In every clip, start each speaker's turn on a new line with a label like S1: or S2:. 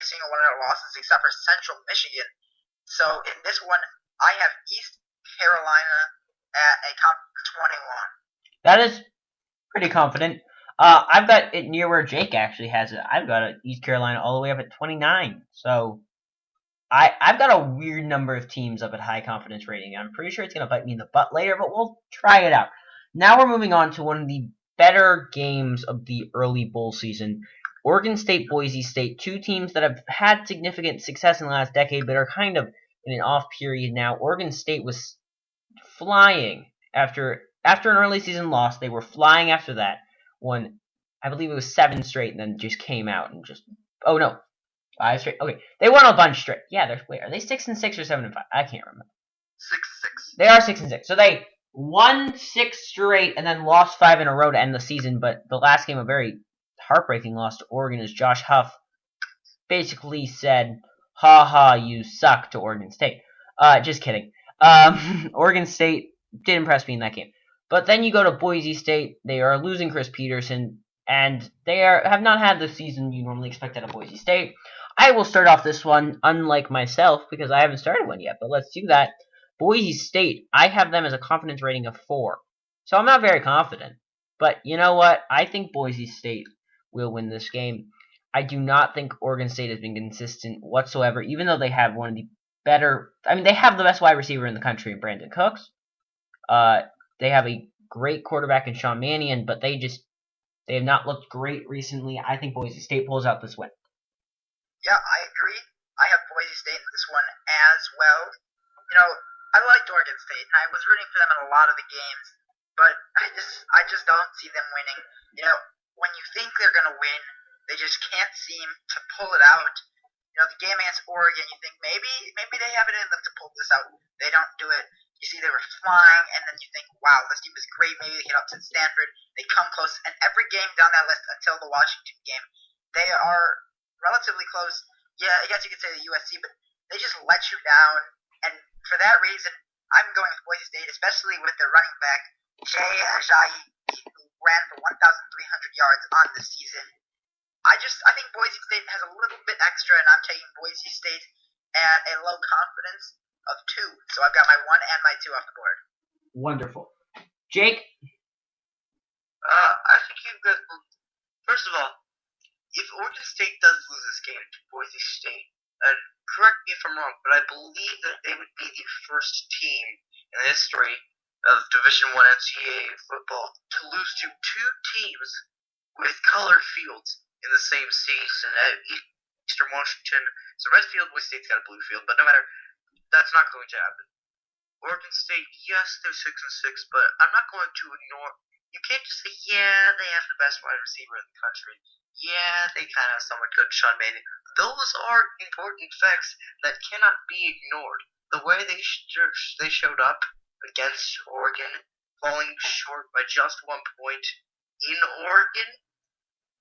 S1: single one of their losses except for Central Michigan. So in this one, I have East Carolina at a confident 21.
S2: That is pretty confident. I've got it near where Jake actually has it. I've got East Carolina all the way up at 29. So I've got a weird number of teams up at high confidence rating. I'm pretty sure it's going to bite me in the butt later, but we'll try it out. Now we're moving on to one of the better games of the early bowl season. Oregon State, Boise State, two teams that have had significant success in the last decade, but are kind of in an off period now. Oregon State was flying after an early season loss. They were flying after that. Won, I believe it was 7 straight, and then just came out and just, oh no, 5 straight. Okay, they won a bunch straight. Yeah, wait, are they 6-6 or 7-5? I can't remember.
S1: 6-6.
S2: They are 6-6. So they won 6 straight and then lost 5 in a row to end the season. But the last game, a very heartbreaking loss to Oregon, as Josh Huff basically said, "Ha ha, you suck" to Oregon State. Just kidding. Oregon State did impress me in that game. But then you go to Boise State. They are losing Chris Peterson, and they have not had the season you normally expect out of Boise State. I will start off this one, unlike myself, because I haven't started one yet, but let's do that. Boise State, I have them as a confidence rating of 4. So I'm not very confident. But you know what? I think Boise State will win this game. I do not think Oregon State has been consistent whatsoever, even though they have one of the better... I mean, they have the best wide receiver in the country, Brandon Cooks. They have a great quarterback in Sean Mannion, but they have not looked great recently. I think Boise State pulls out this win.
S1: Yeah, I agree. I have Boise State in this one as well. I liked Oregon State, and I was rooting for them in a lot of the games, but I just don't see them winning. When you think they're going to win, they just can't seem to pull it out. The game against Oregon, you think maybe they have it in them to pull this out. They don't do it. You see they were flying, and then you think, wow, this team is great. Maybe they get upset Stanford. They come close, and every game down that list until the Washington game, they are relatively close. Yeah, I guess you could say the USC, but they just let you down. And for that reason, I'm going with Boise State, especially with their running back, Jay Ajayi, who ran for 1,300 yards on the season. I think Boise State has a little bit extra, and I'm taking Boise State at a low confidence of 2. So I've got my 1 and my 2 off the board.
S2: Wonderful. Jake?
S3: I think you've got, first of all, if Oregon State does lose this game to Boise State, and correct me if I'm wrong, but I believe that they would be the first team in the history of Division I NCAA football to lose to 2 teams with colored fields in the same season. Eastern Washington, it's a red field, Boise State's got a blue field, but no matter, that's not going to happen. Oregon State, yes, they're 6-6, but I'm not going to ignore. You can't just say, yeah, they have the best wide receiver in the country. Yeah, they kind of have somewhat good Sean Mannion. Those are important facts that cannot be ignored. The way they showed up against Oregon, falling short by just 1 point in Oregon,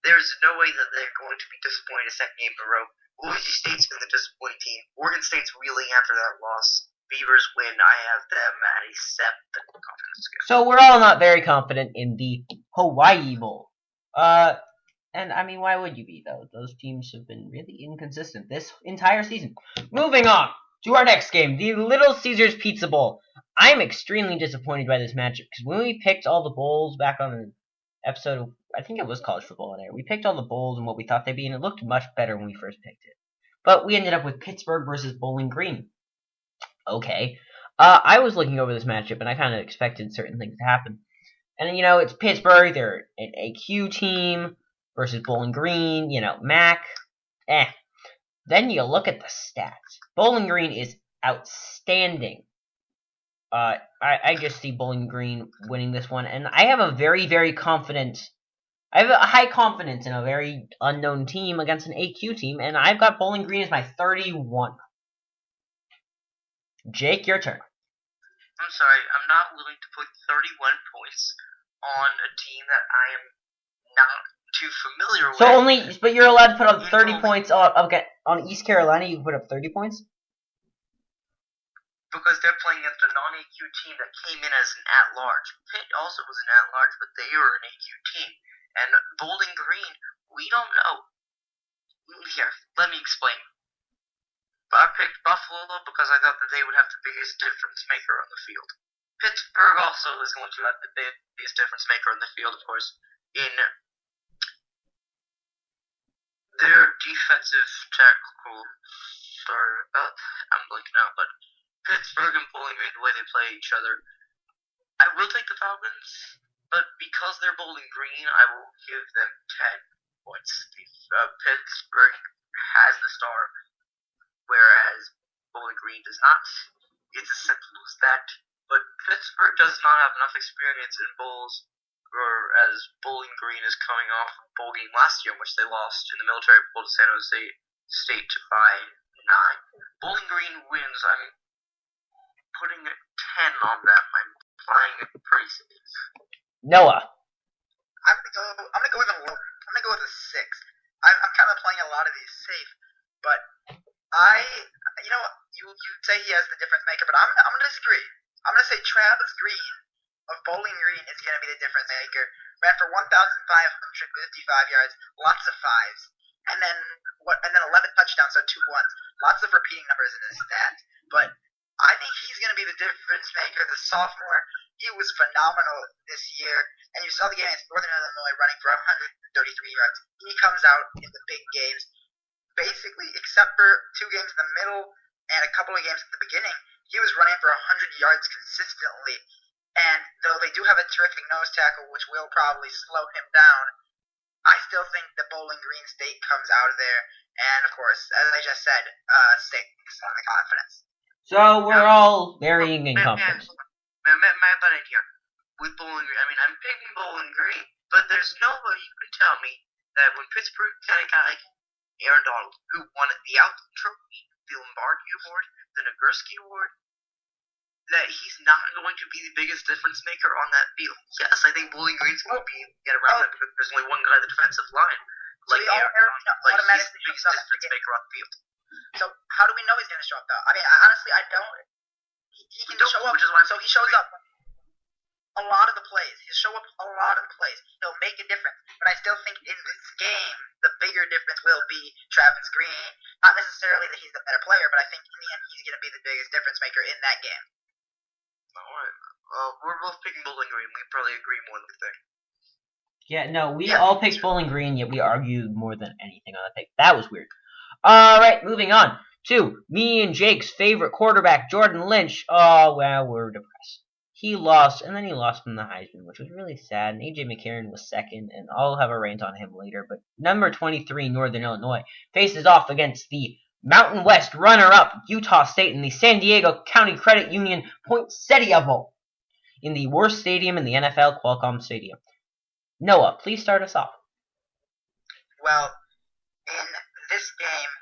S3: there's no way that they're going to be disappointed a second game in a row. Boise State's been the disappointing team. Oregon State's reeling after that loss. Beavers win. I have them at a 7 confidence scale.
S2: So we're all not very confident in the Hawaii Bowl. And I mean, why would you be, though? Those teams have been really inconsistent this entire season. Moving on to our next game, the Little Caesars Pizza Bowl. I'm extremely disappointed by this matchup, because when we picked all the bowls back on an episode of, I think it was College Football on Air, we picked all the bowls and what we thought they'd be, and it looked much better when we first picked it. But we ended up with Pittsburgh versus Bowling Green. Okay. I was looking over this matchup, and I kind of expected certain things to happen. And, it's Pittsburgh, they're an AQ team, versus Bowling Green, MAC, Then you look at the stats. Bowling Green is outstanding. I just see Bowling Green winning this one, and I have a very, very I have a high confidence in a very unknown team against an AQ team, and I've got Bowling Green as my 31. Jake, your turn.
S3: I'm sorry, I'm not willing to put 31 points on a team that I am not too familiar with.
S2: But you're allowed to put up 30 points on East Carolina. You can put up 30 points
S3: because they're playing against a non-AQ team that came in as an at-large. Pitt also was an at-large, but they were an AQ team. And Bowling Green, we don't know. Here, let me explain. I picked Buffalo because I thought that they would have the biggest difference maker on the field. Pittsburgh also is going to have the biggest difference maker on the field, of course, in their defensive tackle. Sorry, I'm blanking out, but Pittsburgh and Bowling Green, the way they play each other, I will take the Falcons, but because they're Bowling Green, I will give them 10 points. Pittsburgh has the star, whereas Bowling Green does not. It's as simple as that. But Pittsburgh does not have enough experience in bowls, whereas Bowling Green is coming off a bowl game last year in which they lost in the Military Bowl to San Jose State by 9. Bowling Green wins. I'm putting a 10 on them. I'm playing it pretty safe.
S2: Noah.
S1: I'm gonna go even lower. I'm gonna go with a 6. I'm kind of playing a lot of these safe, but you say he has the difference maker, but I'm gonna disagree. I'm gonna say Travis Green of Bowling Green is gonna be the difference maker. Ran for 1,555 yards, lots of fives, and then 11 touchdowns, so 2 ones. Lots of repeating numbers in his stats, but I think he's gonna be the difference maker. The sophomore, he was phenomenal this year, and you saw the game against Northern Illinois running for 133 yards. He comes out in the big games, basically, except for 2 games in the middle and a couple of games at the beginning, he was running for 100 yards consistently. And though they do have a terrific nose tackle, which will probably slow him down, I still think the Bowling Green State comes out of there. And of course, as I just said, 6 on the confidence.
S2: So we're all varying in confidence.
S3: My bad idea. With Bowling Green, I mean, I'm picking Bowling Green, but there's no way you can tell me that when Pittsburgh got a guy, Aaron Donald, who won the Outland Trophy, the Lombardi Award, the Nagurski Award, that he's not going to be the biggest difference maker on that field. Yes, I think Bowling Green's going to get around that because there's only one guy on the defensive line. Like Aaron Donald, like he's the biggest difference maker on the field.
S1: So how do we know he's going to show up, though? I mean, honestly, I don't. He can show up, which is why. So he shows up a lot of the plays. He'll show up a lot of the plays. He'll make a difference. But I still think in this game, the bigger difference will be Travis Green. Not necessarily that he's the better player, but I think in the end, he's going to be the biggest difference maker in that game.
S3: Alright. We're both picking Bowling Green. We probably agree more than we think.
S2: Yeah, no, we all picked Bowling Green, yet we argued more than anything on the pick. That was weird. Alright, moving on to me and Jake's favorite quarterback, Jordan Lynch. Oh, well, we're depressed. He lost, and then he lost from the Heisman, which was really sad, and A.J. McCarron was second, and I'll have a rant on him later, but number 23, Northern Illinois, faces off against the Mountain West runner-up, Utah State, in the San Diego County Credit Union Poinsettia Bowl, in the worst stadium in the NFL, Qualcomm Stadium. Noah, please start us off.
S1: Well, in this game,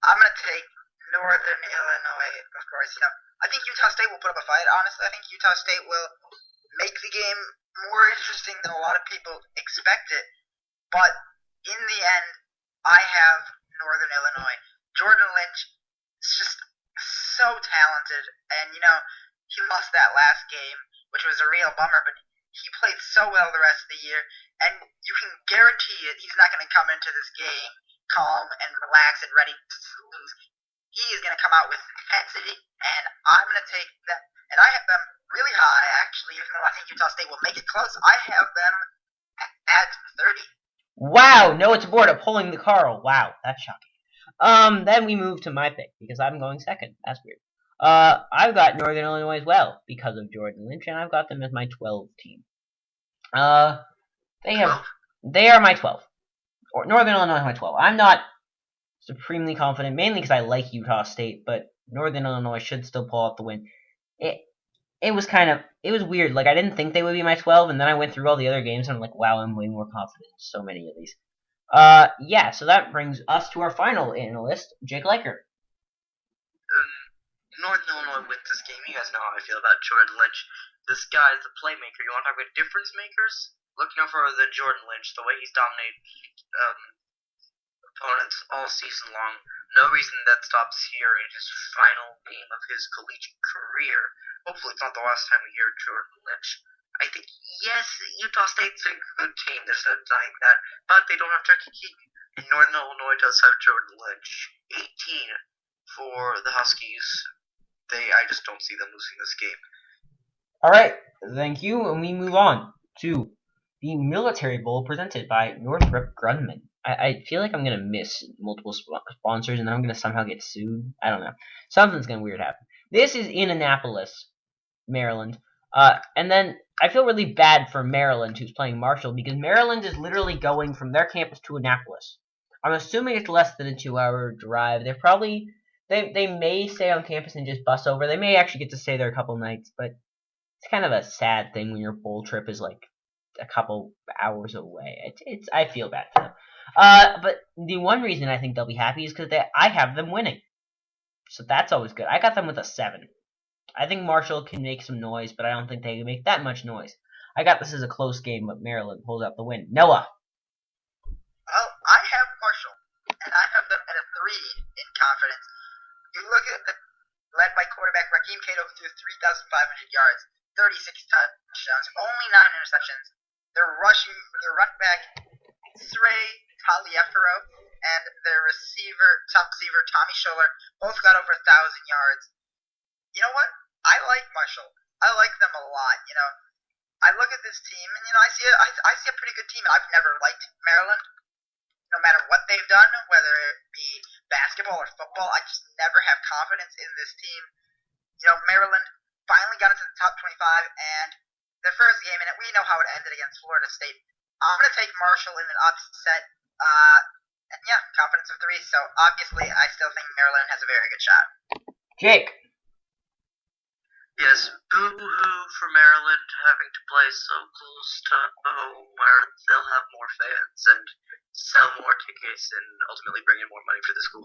S1: I'm going to take Northern Illinois, of course. I think Utah State will put up a fight. Honestly, I think Utah State will make the game more interesting than a lot of people expected. But in the end, I have Northern Illinois. Jordan Lynch is just so talented, and he lost that last game, which was a real bummer, but he played so well the rest of the year, and you can guarantee it, he's not going to come into this game calm and relaxed and ready to lose. He is going to come out with intensity, and I'm going to take them, and I have them really high, actually, even though I think Utah State will make it close. I have them at 30.
S2: Wow, Noah's aboard at pulling the Carl. Wow, that's shocking. Then we move to my pick, because I'm going second. That's weird. I've got Northern Illinois as well, because of Jordan Lynch, and I've got them as my 12 team. They are my 12. Or Northern Illinois is my 12. I'm not supremely confident, mainly because I like Utah State, but Northern Illinois should still pull out the win. It was weird. Like, I didn't think they would be my 12, and then I went through all the other games, and I'm like, wow, I'm way more confident in so many of these. Yeah, so that brings us to our final analyst, Jake Liker.
S3: Northern Illinois wins this game. You guys know how I feel about Jordan Lynch. This guy is the playmaker. You want to talk about difference makers? Look out for the Jordan Lynch, the way he's dominated opponents all season long. No reason that stops here in his final game of his collegiate career. Hopefully it's not the last time we hear Jordan Lynch. I think, yes, Utah State's a good team. There's no denying that. But they don't have Turkey Keek. And Northern Illinois does have Jordan Lynch. 18 for the Huskies. I just don't see them losing this game.
S2: All right, thank you, and we move on to the Military Bowl presented by Northrop Grumman. I feel like I'm gonna miss multiple sponsors, and then I'm gonna somehow get sued. I don't know. Something's gonna weird happen. This is in Annapolis, Maryland. And then I feel really bad for Maryland, who's playing Marshall, because Maryland is literally going from their campus to Annapolis. I'm assuming it's less than a 2-hour drive. They may stay on campus and just bus over. They may actually get to stay there a couple nights, but it's kind of a sad thing when your bowl trip is like a couple hours away. I feel bad for them. But the one reason I think they'll be happy is because I have them winning, so that's always good. I got them with a 7. I think Marshall can make some noise, but I don't think they can make that much noise. I got this as a close game, but Maryland pulls out the win. Noah.
S1: Well, I have Marshall, and I have them at a 3 in confidence. You look at it, led by quarterback Raheem Cato, who threw 3,500 yards, 36 touchdowns, only 9 interceptions. Their running back, Srey Taliaferro, and their top receiver, Tommy Scholler, both got over 1,000 yards. You know what? I like Marshall. I like them a lot. I look at this team, and I see a pretty good team. I've never liked Maryland, no matter what they've done, whether it be basketball or football. I just never have confidence in this team. Maryland finally got into the top 25, and their first game, and we know how it ended against Florida State. I'm going to take Marshall in an upset, and yeah, confidence of 3. So obviously, I still think Maryland has a very good shot.
S2: Jake.
S3: Yes, boo-hoo for Maryland having to play so close to home where they'll have more fans and sell more tickets and ultimately bring in more money for the school.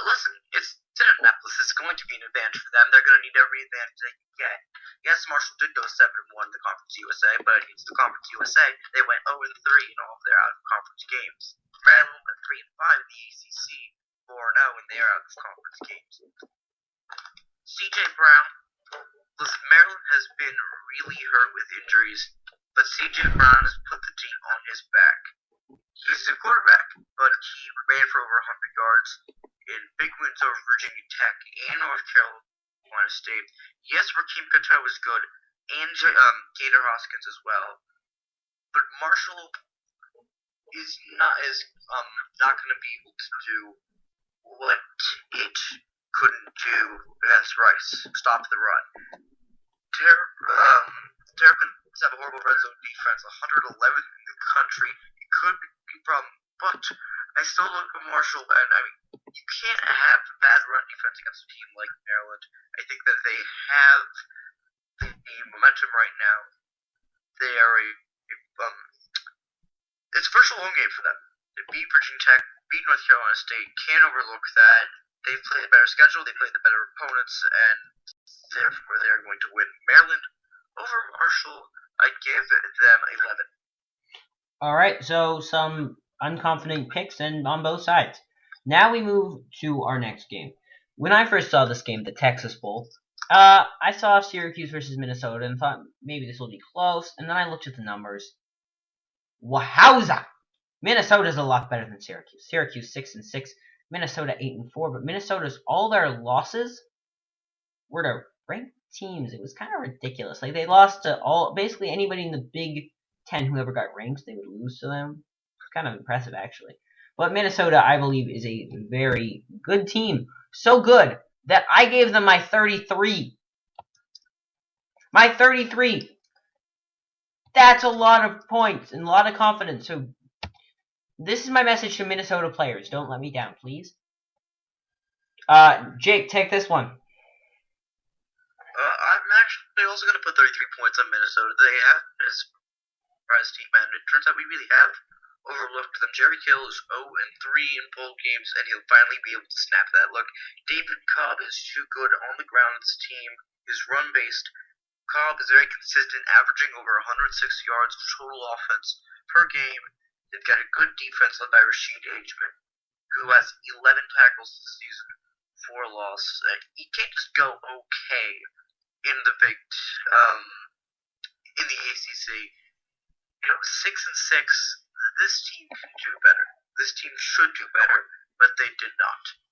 S3: Listen, it's Annapolis. It's going to be an advantage for them. They're going to need every advantage they can get. Yes, Marshall did go 7-1 in the Conference USA, but against the Conference USA, they went 0-3 in all of their out-of-conference games. Maryland went 3-5 in the ACC, 4-0 in their out-of-conference games. C.J. Brown. Listen, Maryland has been really hurt with injuries, but C.J. Brown has put the team on his back. He's a quarterback, but he ran for over 100 yards in big wins over Virginia Tech and North Carolina State. Yes, Raheem Cato was good, and Gator Hoskins as well, but Marshall is not going to be able to do what it couldn't do against Rice. Stop the run. Terrapins have a horrible red zone defense, 111th in the country. It could be a problem, but I still look at Marshall, and you can't have a bad run defense against a team like Maryland. I think that they have the momentum right now. They are it's a first home game for them. They beat Virginia Tech, beat North Carolina State. Can't overlook that. They played a better schedule. They played the better opponents, and therefore they're going to win. Maryland over Marshall, I give them 11.
S2: All right, so some unconfident picks and on both sides. Now we move to our next game. When I first saw this game, the Texas Bowl, I saw Syracuse versus Minnesota and thought maybe this will be close. And then I looked at the numbers. Wowza! Minnesota's a lot better than Syracuse. Syracuse 6-6, Minnesota 8-4. But Minnesota's all their losses were to ranked teams. It was kind of ridiculous. Like they lost to basically anybody in the Big Ten who ever got ranked. They would lose to them. It's kind of impressive actually. But Minnesota, I believe, is a very good team. So good that I gave them my 33. My 33. That's a lot of points and a lot of confidence. So this is my message to Minnesota players. Don't let me down, please. Jake, take this one.
S3: I'm actually also going to put 33 points on Minnesota. They have been a surprise team, and it turns out we really have overlooked them. Jerry Kill is 0-3 in bowl games, and he'll finally be able to snap that. Look, David Cobb is too good on the ground. This team is run-based. Cobb is very consistent, averaging over 106 yards of total offense per game. They've got a good defense led by Rashid Ageman, who has 11 tackles this season, 4 losses. You can't just go okay in the in the ACC. 6-6. This team can do better. this team should do better, but they did not.